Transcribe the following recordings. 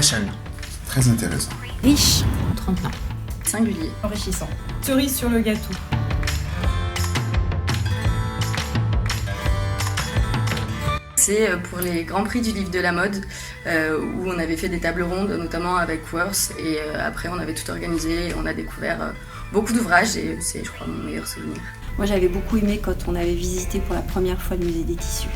fashion. Très intéressant. Riche, tremplin. Singulier. Enrichissant. Cerise sur le gâteau. C'est pour les Grands Prix du livre de la mode où on avait fait des tables rondes, notamment avec Worth, et après on avait tout organisé et on a découvert beaucoup d'ouvrages et c'est, je crois, mon meilleur souvenir. Moi, j'avais beaucoup aimé quand on avait visité pour la première fois le musée des tissus.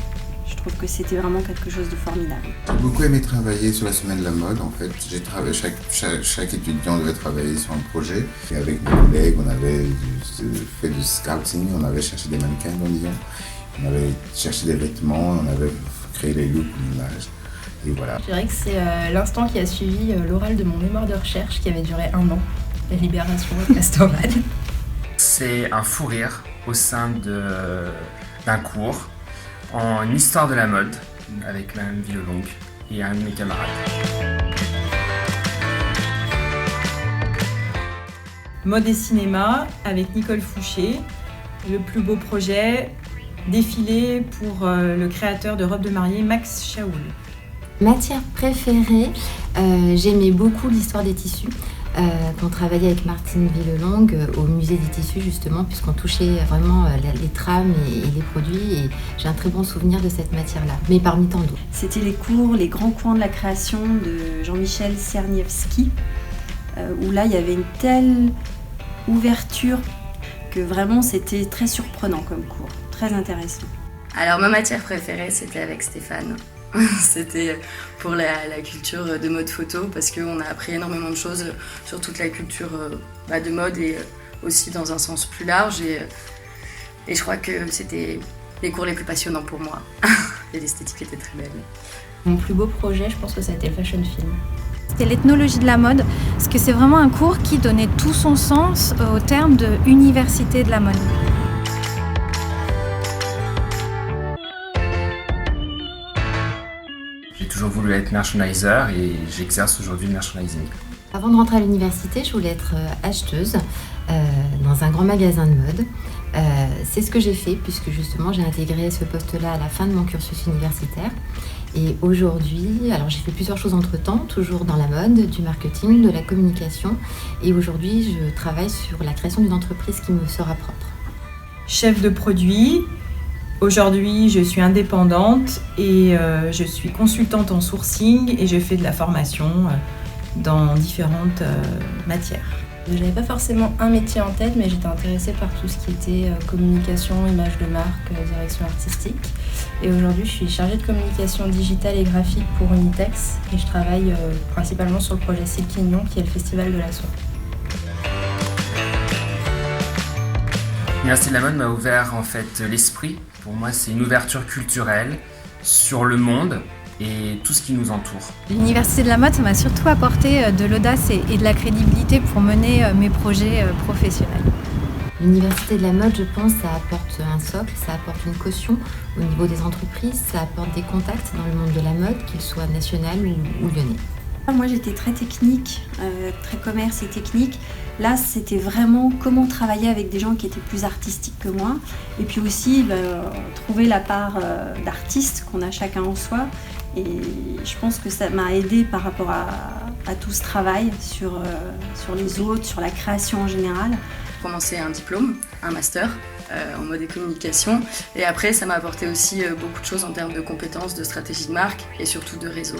Je trouve que c'était vraiment quelque chose de formidable. J'ai beaucoup aimé travailler sur la semaine de la mode. En fait, j'ai travaillé, chaque étudiant devait travailler sur un projet. Et avec mes collègues, on avait fait du scouting, on avait cherché des mannequins dans Lyon, on avait cherché des vêtements, on avait créé des looks, l'image. Et voilà. Je dirais que c'est l'instant qui a suivi l'oral de mon mémoire de recherche qui avait duré 1 an, la libération pastorale. C'est un fou rire au sein d'un cours en histoire de la mode avec Madame Villelongue et un de mes camarades. Mode et cinéma avec Nicole Fouché. Le plus beau projet, défilé pour le créateur de robes de mariée Max Chaoul. Matière préférée, j'aimais beaucoup l'histoire des tissus. Qu'on travaillait avec Martine Villelongue au musée des tissus justement, puisqu'on touchait vraiment les trames et les produits, et j'ai un très bon souvenir de cette matière-là, mais parmi tant d'autres. C'était les grands courants de la création de Jean-Michel Czerniewski, où là il y avait une telle ouverture que vraiment c'était très surprenant comme cours, très intéressant. Alors ma matière préférée, c'était avec Stéphane. C'était pour la culture de mode photo parce qu'on a appris énormément de choses sur toute la culture de mode et aussi dans un sens plus large et je crois que c'était les cours les plus passionnants pour moi et l'esthétique était très belle. Mon plus beau projet, je pense que ça a été le fashion film. C'était l'ethnologie de la mode, parce que c'est vraiment un cours qui donnait tout son sens au terme de université de la mode. J'ai toujours voulu être merchandiser et j'exerce aujourd'hui le merchandising. Avant de rentrer à l'université, je voulais être acheteuse dans un grand magasin de mode. C'est ce que j'ai fait puisque justement j'ai intégré ce poste-là à la fin de mon cursus universitaire. Et aujourd'hui, alors j'ai fait plusieurs choses entre-temps, toujours dans la mode, du marketing, de la communication. Et aujourd'hui, je travaille sur la création d'une entreprise qui me sera propre. Chef de produit. Aujourd'hui, je suis indépendante et je suis consultante en sourcing et je fais de la formation dans différentes matières. Je n'avais pas forcément un métier en tête, mais j'étais intéressée par tout ce qui était communication, image de marque, direction artistique. Et aujourd'hui, je suis chargée de communication digitale et graphique pour Unitex et je travaille principalement sur le projet Silquignon, qui est le festival de la soie. L'Université de la mode m'a ouvert en fait l'esprit. Pour moi, c'est une ouverture culturelle sur le monde et tout ce qui nous entoure. L'université de la mode, ça m'a surtout apporté de l'audace et de la crédibilité pour mener mes projets professionnels. L'université de la mode, je pense, ça apporte un socle, ça apporte une caution au niveau des entreprises, ça apporte des contacts dans le monde de la mode, qu'il soit national ou lyonnais. Moi j'étais très technique, très commerce et technique. Là c'était vraiment comment travailler avec des gens qui étaient plus artistiques que moi. Et puis aussi trouver la part d'artiste qu'on a chacun en soi. Et je pense que ça m'a aidée par rapport à tout ce travail sur les autres, sur la création en général. J'ai commencé un diplôme, un master en mode et communication. Et après ça m'a apporté aussi beaucoup de choses en termes de compétences, de stratégie de marque et surtout de réseau.